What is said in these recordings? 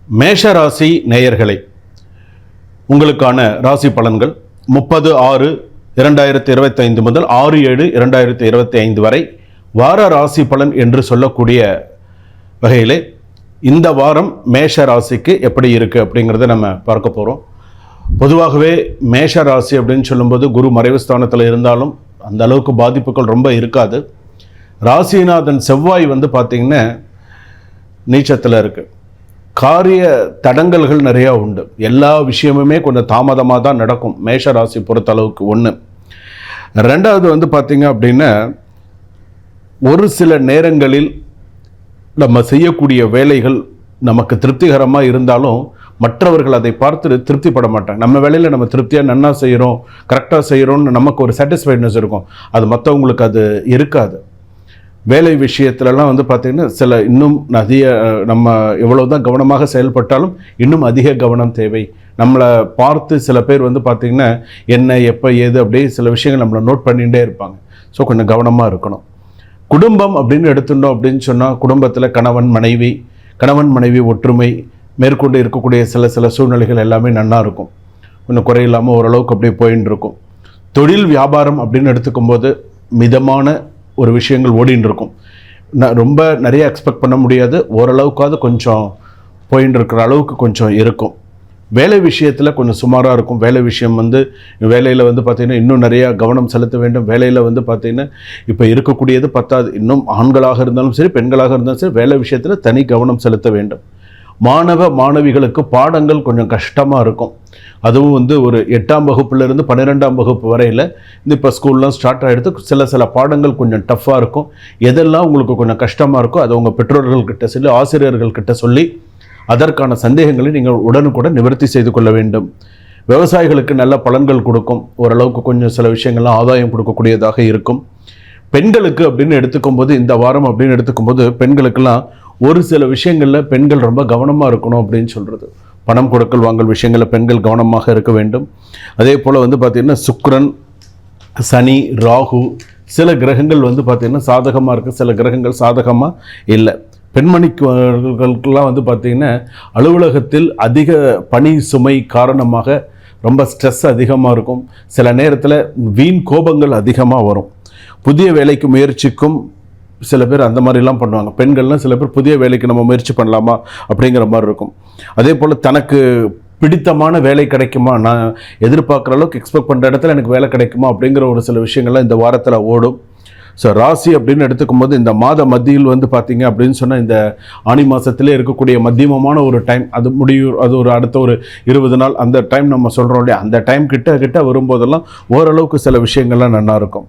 மேஷ ராசி நேயர்களை உங்களுக்கான ராசி பலன்கள் 30/6/2025 முதல் 6/7/2025 வரை வார ராசி பலன் என்று சொல்லக்கூடிய வகையிலே இந்த வாரம் மேஷ ராசிக்கு எப்படி இருக்குது அப்படிங்கிறத நம்ம பார்க்க போகிறோம். பொதுவாகவே மேஷ ராசி அப்படின்னு சொல்லும்போது குரு மறைவு ஸ்தானத்தில் இருந்தாலும் அந்த அளவுக்கு பாதிப்புகள் ரொம்ப இருக்காது. ராசிநாதன் செவ்வாய் பார்த்திங்கன்னா நீச்சத்தில் இருக்குது. காரிய தடங்கல்கள் நிறையா உண்டு. எல்லா விஷயமுமே கொஞ்சம் தாமதமாக தான் நடக்கும் மேஷ ராசி பொறுத்த அளவுக்கு. ஒன்று. ரெண்டாவது பார்த்திங்க அப்படின்னா ஒரு சில நேரங்களில் நம்ம செய்யக்கூடிய வேலைகள் நமக்கு திருப்திகரமாக இருந்தாலும் மற்றவர்கள் அதை பார்த்து திருப்திப்பட மாட்டாங்க. நம்ம வேலையில் நம்ம திருப்தியாக நன்னா செய்கிறோம், கரெக்டாக செய்கிறோன்னு நமக்கு ஒரு சாட்டிஸ்ஃபைட்னஸ் இருக்கும். அது மற்றவங்களுக்கு அது இருக்காது. வேலை விஷயத்துலலாம் பார்த்திங்கன்னா சில இன்னும் அதிக நம்ம எவ்வளோ தான் கவனமாக செயல்பட்டாலும் இன்னும் அதிக கவனம் தேவை. நம்மளை பார்த்து சில பேர் பார்த்திங்கன்னா என்ன எப்போ ஏது அப்படியே சில விஷயங்கள் நம்மளை நோட் பண்ணிகிட்டே இருப்பாங்க. ஸோ கொஞ்சம் கவனமாக இருக்கணும். குடும்பம் அப்படின்னு எடுத்துட்டோம் அப்படின்னு சொன்னால் குடும்பத்தில் கணவன் மனைவி ஒற்றுமை மேற்கொண்டு இருக்கக்கூடிய சில சூழ்நிலைகள் எல்லாமே நன்னா இருக்கும். கொஞ்சம் குறையில்லாமல் ஓரளவுக்கு அப்படியே போயின்னு இருக்கும். தொழில் வியாபாரம் அப்படின்னு எடுத்துக்கும்போது மிதமான ஒரு விஷயங்கள் ஓடின்னு இருக்கும். ரொம்ப நிறைய எக்ஸ்பெக்ட் பண்ண முடியாது, ஓரளவுக்காவது கொஞ்சம் போயின்னு இருக்கிற அளவுக்கு கொஞ்சம் இருக்கும். வேலை விஷயத்தில் கொஞ்சம் சுமாராக இருக்கும். வேலை விஷயம் வேலையில் பார்த்திங்கன்னா இன்னும் நிறையா கவனம் செலுத்த வேண்டும். வேலையில் பார்த்திங்கன்னா இப்போ இருக்கக்கூடியது பத்தாது. இன்னும் ஆண்களாக இருந்தாலும் சரி பெண்களாக இருந்தாலும் சரி வேலை விஷயத்தில் தனி கவனம் செலுத்த வேண்டும். மாணவிகளுக்கு பாடங்கள் கொஞ்சம் கஷ்டமாக இருக்கும். அதுவும் ஒரு 8ஆம் வகுப்புலேருந்து 12ஆம் வகுப்பு வரையில் இப்போ ஸ்கூல்லாம் ஸ்டார்ட் ஆகிடுது. சில பாடங்கள் கொஞ்சம் டஃப்பாக இருக்கும். எதெல்லாம் உங்களுக்கு கொஞ்சம் கஷ்டமாக இருக்கோ அதை உங்கள் பெற்றோர்கள்கிட்ட சொல்லி ஆசிரியர்கள்கிட்ட சொல்லி அதற்கான சந்தேகங்களை நீங்கள் உடனுக்குடன் நிவர்த்தி செய்து கொள்ள வேண்டும். விவசாயிகளுக்கு நல்ல பலன்கள் கொடுக்கும். ஓரளவுக்கு கொஞ்சம் சில விஷயங்கள்லாம் ஆதாயம் கொடுக்கக்கூடியதாக இருக்கும். பெண்களுக்கு அப்படின்னு எடுத்துக்கும்போது இந்த வாரம் அப்படின்னு எடுத்துக்கும்போது பெண்களுக்கெல்லாம் ஒரு சில விஷயங்களில் பெண்கள் ரொம்ப கவனமாக இருக்கணும் அப்படின்னு சொல்கிறது. பணம் கொடுக்கல் வாங்கல் விஷயங்களில் பெண்கள் கவனமாக இருக்க வேண்டும். அதே போல் பார்த்திங்கன்னா சுக்கிரன், சனி, ராகு சில கிரகங்கள் பார்த்திங்கன்னா சாதகமாக இருக்குது, சில கிரகங்கள் சாதகமாக இல்லை. பெண்மணிகளுக்கெல்லாம் பார்த்திங்கன்னா அலுவலகத்தில் அதிக பணி சுமை காரணமாக ரொம்ப ஸ்ட்ரெஸ் அதிகமாக இருக்கும். சில நேரத்தில் வீண் கோபங்கள் அதிகமாக வரும். புதிய வேலைக்கு முயற்சிக்கும் சில பேர் அந்த மாதிரிலாம் பண்ணுவாங்க. பெண்கள்லாம் சில பேர் புதிய வேலைக்கு நம்ம முயற்சி பண்ணலாமா அப்படிங்கிற மாதிரி இருக்கும். அதே போல் தனக்கு பிடித்தமான வேலை கிடைக்குமா, நான் எதிர்பார்க்குற அளவுக்கு எக்ஸ்பெக்ட் பண்ணுற இடத்துல எனக்கு வேலை கிடைக்குமா அப்படிங்கிற ஒரு சில விஷயங்கள்லாம் இந்த வாரத்தில் ஓடும். ஸோ ராசி அப்படின்னு எடுத்துக்கும்போது இந்த மாத மத்தியில் பார்த்திங்க அப்படின்னு சொன்னால் இந்த ஆனி மாதத்திலே இருக்கக்கூடிய மத்தியமமான ஒரு டைம் அது முடியும். அது ஒரு அடுத்த ஒரு 20 நாள் அந்த டைம் நம்ம சொல்கிறோம் இல்லையா, அந்த டைம் கிட்ட வரும்போதெல்லாம் ஓரளவுக்கு சில விஷயங்கள்லாம் நல்லாயிருக்கும்.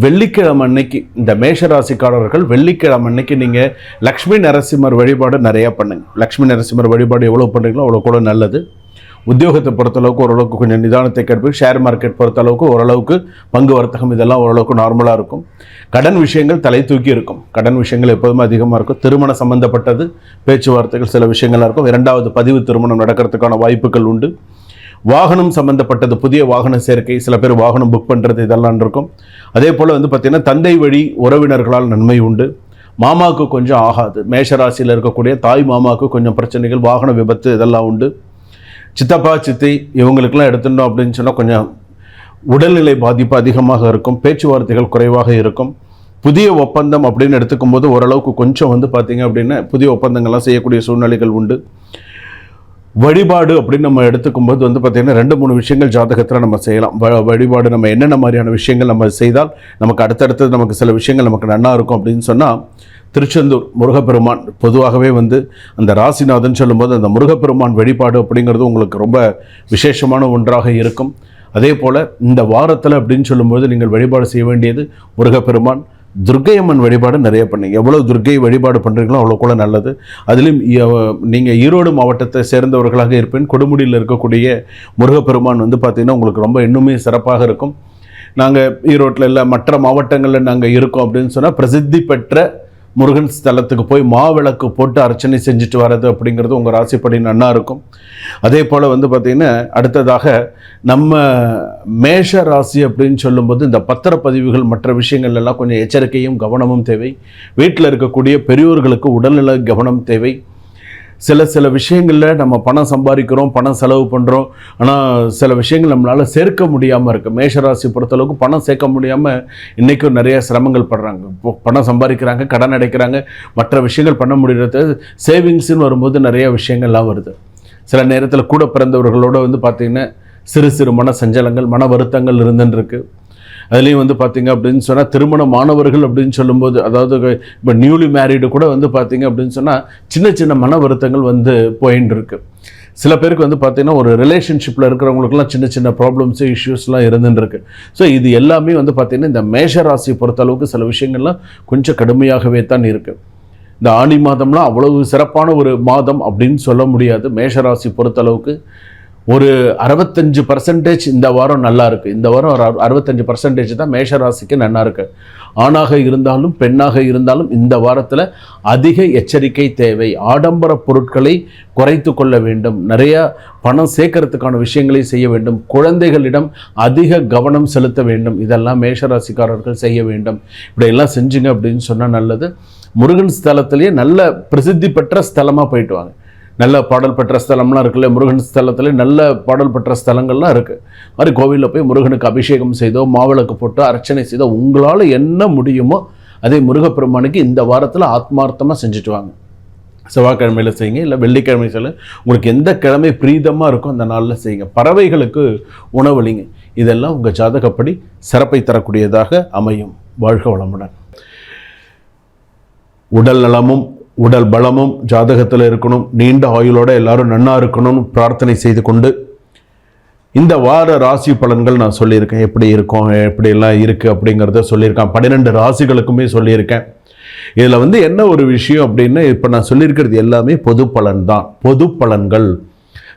வெள்ளிக்கிழமை அன்னைக்கு இந்த மேஷராசிக்காரர்கள் வெள்ளிக்கிழமை அன்னைக்கு நீங்கள் லக்ஷ்மி நரசிம்மர் வழிபாடு நிறையா பண்ணுங்கள். லக்ஷ்மி நரசிம்மர் வழிபாடு எவ்வளோ பண்ணுறீங்களோ அவ்வளோ கூட நல்லது. உத்தியோகத்தை பொறுத்தளவுக்கு ஓரளவுக்கு கொஞ்சம் நிதானத்தை கேட்பு. ஷேர் மார்க்கெட் பொறுத்தளவுக்கு ஓரளவுக்கு பங்கு வர்த்தகம் இதெல்லாம் ஓரளவுக்கு நார்மலாக இருக்கும். கடன் விஷயங்கள் தலை தூக்கி இருக்கும். கடன் விஷயங்கள் எப்போதுமே அதிகமாக இருக்கும். திருமணம் சம்பந்தப்பட்டது பேச்சுவார்த்தைகள் சில விஷயங்களாக இருக்கும். 2வது பதிவு திருமணம் நடக்கிறதுக்கான வாய்ப்புகள் உண்டு. வாகனம் சம்மந்தப்பட்டது புதிய வாகன சேர்க்கை, சில பேர் வாகனம் புக் பண்ணுறது இதெல்லாம் இருக்கும். அதே போல் பார்த்திங்கன்னா தந்தை வழி உறவினர்களால் நன்மை உண்டு. மாமாவுக்கு கொஞ்சம் ஆகாது. மேஷராசியில் இருக்கக்கூடிய தாய் மாமாவுக்கு கொஞ்சம் பிரச்சனைகள், வாகன விபத்து இதெல்லாம் உண்டு. சித்தப்பா சித்தி இவங்களுக்கெல்லாம் எடுத்துட்டோம் அப்படின்னு சொன்னால் கொஞ்சம் உடல்நிலை பாதிப்பு அதிகமாக இருக்கும். பேச்சுவார்த்தைகள் குறைவாக இருக்கும். புதிய ஒப்பந்தம் அப்படின்னு எடுத்துக்கும் போது ஓரளவுக்கு கொஞ்சம் பார்த்திங்க அப்படின்னா புதிய ஒப்பந்தங்கள்லாம் செய்யக்கூடிய சூழ்நிலைகள் உண்டு. வழிபாடு அப்படின்னு நம்ம எடுத்துக்கும்போது பார்த்திங்கன்னா 2-3 விஷயங்கள் ஜாதகத்தில் நம்ம செய்யலாம். வழிபாடு நம்ம என்னென்ன மாதிரியான விஷயங்கள் நம்ம செய்தால் நமக்கு அடுத்தடுத்தது நமக்கு சில விஷயங்கள் நமக்கு நன்னா இருக்கும் அப்படின்னு சொன்னால் திருச்செந்தூர் முருகப்பெருமான் பொதுவாகவே அந்த ராசிநாதன் சொல்லும்போது அந்த முருகப்பெருமான் வழிபாடு அப்படிங்கிறது உங்களுக்கு ரொம்ப விசேஷமான ஒன்றாக இருக்கும். அதே போல் இந்த வாரத்தில் அப்படின்னு சொல்லும்போது நீங்கள் வழிபாடு செய்ய வேண்டியது முருகப்பெருமான். துர்க்கையம்மன் வழிபாடு நிறைய பண்ணுங்க. எவ்வளோ துர்க்கை வழிபாடு பண்ணுறீங்களோ அவ்வளோ கூட நல்லது. அதிலும் நீங்கள் ஈரோடு மாவட்டத்தை சேர்ந்தவர்களாக இருப்பேன், கொடுமுடியில் இருக்கக்கூடிய முருகப்பெருமான் பார்த்திங்கன்னா உங்களுக்கு ரொம்ப இன்னுமே சிறப்பாக இருக்கும். நாங்கள் ஈரோட்டில் இல்லை மற்ற மாவட்டங்களில் நாங்கள் இருக்கோம் அப்படின்னு சொன்னால் பிரசித்தி பெற்ற முருகன் ஸ்தலத்துக்கு போய் மாவிளக்கு போட்டு அர்ச்சனை செஞ்சுட்டு வர்றது அப்படிங்கிறது உங்கள் ராசிப்படி நன்னா இருக்கும். அதே போல் பார்த்திங்கன்னா அடுத்ததாக நம்ம மேஷ ராசி அப்படின்னு சொல்லும்போது இந்த பத்திரப்பதிவுகள் மற்ற விஷயங்கள் எல்லாம் கொஞ்சம் எச்சரிக்கையும் கவனமும் தேவை. வீட்டில் இருக்கக்கூடிய பெரியோர்களுக்கு உடல்நல கவனம் தேவை. சில விஷயங்களில் நம்ம பணம் சம்பாதிக்கிறோம், பணம் செலவு பண்ணுறோம், ஆனால் சில விஷயங்கள் நம்மளால் சேர்க்க முடியாமல் இருக்குது. மேஷராசி பொறுத்தளவுக்கு பணம் சேர்க்க முடியாமல் இன்றைக்கும் நிறைய சிரமங்கள் படுறாங்க. பணம் சம்பாதிக்கிறாங்க, கடன் அடைக்கிறாங்க, மற்ற விஷயங்கள் பண்ண முடிகிறது. சேவிங்ஸ்ன்னு வரும்போது நிறைய விஷயங்கள்லாம் வருது. சில நேரத்தில் கூட பிறந்தவர்களோடு வந்து பார்த்திங்கன்னா சிறு மன சஞ்சலங்கள், மன வருத்தங்கள் இருந்துருக்கு. அதுலேயும் வந்து பார்த்திங்க அப்படின்னு சொன்னால் திருமணமானவர்கள் அப்படின்னு சொல்லும்போது, அதாவது இப்போ நியூலி மேரீடு கூட வந்து பார்த்திங்க அப்படின்னு சொன்னால் சின்ன மன வருத்தங்கள் வந்து போயின்னு இருக்கு. சில பேருக்கு வந்து பார்த்திங்கன்னா ஒரு ரிலேஷன்ஷிப்பில் இருக்கிறவங்களுக்குலாம் சின்ன ப்ராப்ளம்ஸு, இஷ்யூஸ்லாம் இருந்துருக்கு. ஸோ இது எல்லாமே வந்து பார்த்திங்கன்னா இந்த மேஷராசியை பொறுத்தளவுக்கு சில விஷயங்கள்லாம் கொஞ்சம் கடுமையாகவே தான் இருக்குது. இந்த ஆனி மாதம்லாம் அவ்வளவு சிறப்பான ஒரு மாதம் அப்படின்னு சொல்ல முடியாது. மேஷராசி பொறுத்தளவுக்கு ஒரு 65% இந்த வாரம் நல்லா இருக்குது. இந்த வாரம் ஒரு 65% தான் மேஷராசிக்கு நல்லா இருக்குது. ஆணாக இருந்தாலும் பெண்ணாக இருந்தாலும் இந்த வாரத்தில் அதிக எச்சரிக்கை தேவை. ஆடம்பர பொருட்களை குறைத்து கொள்ள வேண்டும். நிறையா பணம் சேர்க்கறதுக்கான விஷயங்களை செய்ய வேண்டும். குழந்தைகளிடம் அதிக கவனம் செலுத்த வேண்டும். இதெல்லாம் மேஷராசிக்காரர்கள் செய்ய வேண்டும். இப்படியெல்லாம் செஞ்சுங்க அப்படின்னு சொன்னால் நல்லது. முருகன் ஸ்தலத்திலேயே நல்ல பிரசித்தி பெற்ற ஸ்தலமாக போயிட்டு வாங்க. நல்ல பாடல் பெற்ற ஸ்தலம்லாம் இருக்குல்ல, முருகன் ஸ்தலத்துல நல்ல பாடல் பெற்ற ஸ்தலங்கள்லாம் இருக்குது. மாதிரி கோவிலில் போய் முருகனுக்கு அபிஷேகம் செய்தோ, மாவிளக்கு போட்டு அர்ச்சனை செய்தோ, உங்களால் என்ன முடியுமோ அதே முருகப்பெருமானுக்கு இந்த வாரத்தில் ஆத்மார்த்தமாக செஞ்சுட்டு வாங்க. செவ்வாய்க்கிழமையில் செய்யுங்க, இல்லை வெள்ளிக்கிழமை செய்ய, உங்களுக்கு எந்த கிழமை பிரீதமாக இருக்கோ அந்த நாளில் செய்யுங்க. பறவைகளுக்கு உணவளிங்க. இதெல்லாம் உங்கள் ஜாதகப்படி சிறப்பை தரக்கூடியதாக அமையும். வாழ்க வளமுடன். உடல் நலமும் உடல் பலமும் ஜாதகத்தில் இருக்கணும். நீண்ட ஆயுளோட எல்லாரும் நன்னா இருக்கணும்னு பிரார்த்தனை செய்து கொண்டு இந்த வார ராசி பலன்கள் நான் சொல்லியிருக்கேன். எப்படி இருக்கும், எப்படியெல்லாம் இருக்குது அப்படிங்கிறத சொல்லியிருக்கேன். 12 ராசிகளுக்குமே சொல்லியிருக்கேன். இதில் வந்து என்ன ஒரு விஷயம் அப்படின்னு, இப்போ நான் சொல்லியிருக்கிறது எல்லாமே பொது பலன் தான். பொது பலன்கள்.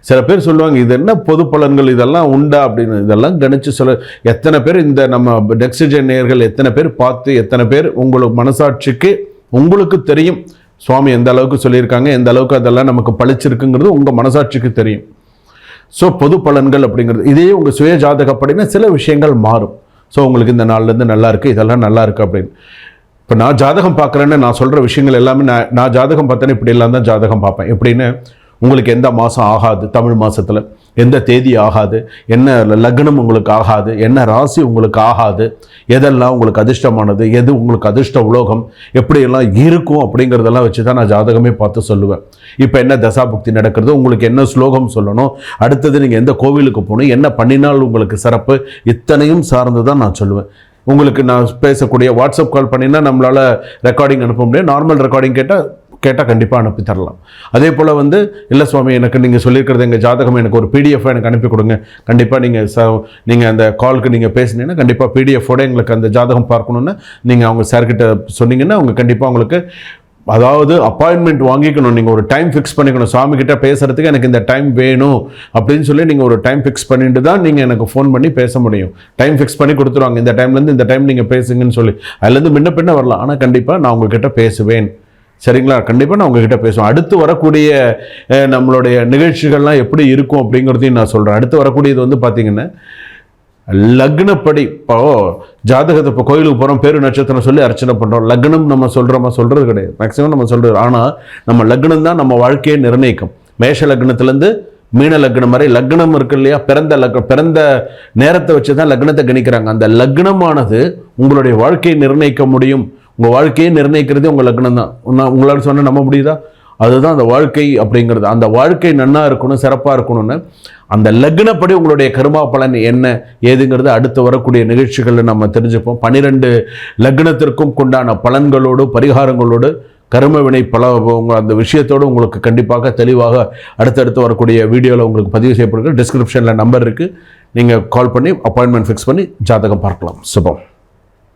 சில பேர் சொல்லுவாங்க, இது என்ன பொது பலன்கள், இதெல்லாம் உண்டா அப்படின்னு. இதெல்லாம் கணிச்சு சொல்ல, எத்தனை பேர் இந்த நம்ம டெக்ஸிஜன் நேயர்கள் எத்தனை பேர் பார்த்து, எத்தனை பேர் உங்களுக்கு மனசாட்சிக்கு உங்களுக்கு தெரியும் சுவாமி எந்த அளவுக்கு சொல்லியிருக்காங்க, எந்த அளவுக்கு அதெல்லாம் நமக்கு பழிச்சிருக்குங்கிறது உங்கள் மனசாட்சிக்கு தெரியும். ஸோ பொது பலன்கள் அப்படிங்கிறது இதே உங்கள் சுய ஜாதகப்படினா சில விஷயங்கள் மாறும். ஸோ உங்களுக்கு இந்த நாள்லேருந்து நல்லா இருக்குது, இதெல்லாம் நல்லா இருக்குது அப்படின்னு. இப்போ நான் ஜாதகம் பார்க்குறேன்னு நான் சொல்கிற விஷயங்கள் எல்லாமே நான் ஜாதகம் பார்த்தேன்னு இப்படி எல்லாம் தான் ஜாதகம் பார்ப்பேன். எப்படின்னு, உங்களுக்கு எந்த மாதம் ஆகாது, தமிழ் மாதத்தில் எந்த தேதி ஆகாது, என்ன லக்னம் உங்களுக்கு ஆகாது, என்ன ராசி உங்களுக்கு ஆகாது, எதெல்லாம் உங்களுக்கு அதிர்ஷ்டமானது, எது உங்களுக்கு அதிர்ஷ்ட உலோகம், எப்படியெல்லாம் இருக்கும் அப்படிங்கிறதெல்லாம் வச்சு தான் நான் ஜாதகமே பார்த்து சொல்லுவேன். இப்போ என்ன தசாபுக்தி நடக்கிறது, உங்களுக்கு என்ன ஸ்லோகம் சொல்லணும், அடுத்தது நீங்கள் எந்த கோவிலுக்கு போகணும், என்ன பண்ணினால் உங்களுக்கு சிறப்பு, இத்தனையும் சார்ந்து தான் நான் சொல்லுவேன். உங்களுக்கு நான் பேசக்கூடிய வாட்ஸ்அப் கால் பண்ணினா நம்மளால் ரெக்கார்டிங் அனுப்ப முடியும். நார்மல் ரெக்கார்டிங் கேட்டால் கண்டிப்பாக அனுப்பி தரலாம். அதே போல் வந்து, இல்லை சுவாமி எனக்கு நீங்கள் சொல்லியிருக்கிறது எங்கள் ஜாதகம் எனக்கு ஒரு PDF எனக்கு அனுப்பி கொடுங்க, கண்டிப்பாக நீங்கள் அந்த காலுக்கு நீங்கள் பேசினீங்கன்னா கண்டிப்பாக PDFோட எங்களுக்கு அந்த ஜாதகம் பார்க்கணுன்னு நீங்கள் அவங்க சார்கிட்ட சொன்னீங்கன்னா அவங்க கண்டிப்பாக உங்களுக்கு, அதாவது அப்பாயின்மெண்ட் வாங்கிக்கணும். நீங்கள் ஒரு டைம் ஃபிக்ஸ் பண்ணிக்கணும். சுவாமிகிட்ட பேசுகிறதுக்கு எனக்கு இந்த டைம் வேணும் அப்படின்னு சொல்லி நீங்கள் ஒரு டைம் ஃபிக்ஸ் பண்ணிட்டு தான் நீங்கள் எனக்கு ஃபோன் பண்ணி பேச முடியும். டைம் ஃபிக்ஸ் பண்ணி கொடுத்துருவாங்க, இந்த டைம்லேருந்து இந்த டைம் நீங்கள் பேசுங்கன்னு சொல்லி. அதுலேருந்து முன்ன பின்ன வரலாம், ஆனால் கண்டிப்பாக நான் உங்ககிட்ட பேசுவேன். சரிங்களா? கண்டிப்பாக நான் உங்ககிட்ட பேசுவேன். அடுத்து வரக்கூடிய நம்மளுடைய நிகழ்ச்சிகள்லாம் எப்படி இருக்கும் அப்படிங்கிறதையும் நான் சொல்கிறேன். அடுத்து வரக்கூடியது வந்து பார்த்திங்கன்னா லக்னப்படி. இப்போ ஜாதகத்தை இப்போ கோயிலுக்கு போகிறோம், பேரு நட்சத்திரம் சொல்லி அர்ச்சனை பண்ணுறோம். லக்னம் நம்ம சொல்கிறது கிடையாது, மேக்ஸிமம் நம்ம சொல்கிறது. ஆனால் நம்ம லக்னம் தான் நம்ம வாழ்க்கையை நிர்ணயிக்கும். மேஷ லக்னத்துலேருந்து மீன லக்னம் வரை லக்னம் இருக்கு இல்லையா, பிறந்த நேரத்தை வச்சு தான் லக்னத்தை கணிக்கிறாங்க. அந்த லக்னமானது உங்களுடைய வாழ்க்கையை நிர்ணயிக்க முடியும். உங்கள் வாழ்க்கையை நிர்ணயிக்கிறதே உங்கள் லக்னம் தான். உங்களால் சொன்ன நம்ப முடியுதா? அதுதான் அந்த வாழ்க்கை அப்படிங்கிறது. அந்த வாழ்க்கை நன்னா இருக்கணும், சிறப்பாக இருக்கணும்னு அந்த லக்னப்படி உங்களுடைய கர்மா பலன் என்ன ஏதுங்கிறது அடுத்து வரக்கூடிய நிகழ்ச்சிகளில் நம்ம தெரிஞ்சுப்போம். 12 லக்னத்திற்கும் கொண்டான பலன்களோடு பரிகாரங்களோடு கர்ம வினை அந்த விஷயத்தோடு உங்களுக்கு கண்டிப்பாக தெளிவாக அடுத்தடுத்து வரக்கூடிய வீடியோவில் உங்களுக்கு பதிவு செய்யப்படுகிறது. டிஸ்கிரிப்ஷனில் நம்பர் இருக்குது, நீங்கள் கால் பண்ணி அப்பாயின்மெண்ட் ஃபிக்ஸ் பண்ணி ஜாதகம் பார்க்கலாம். சுபம்.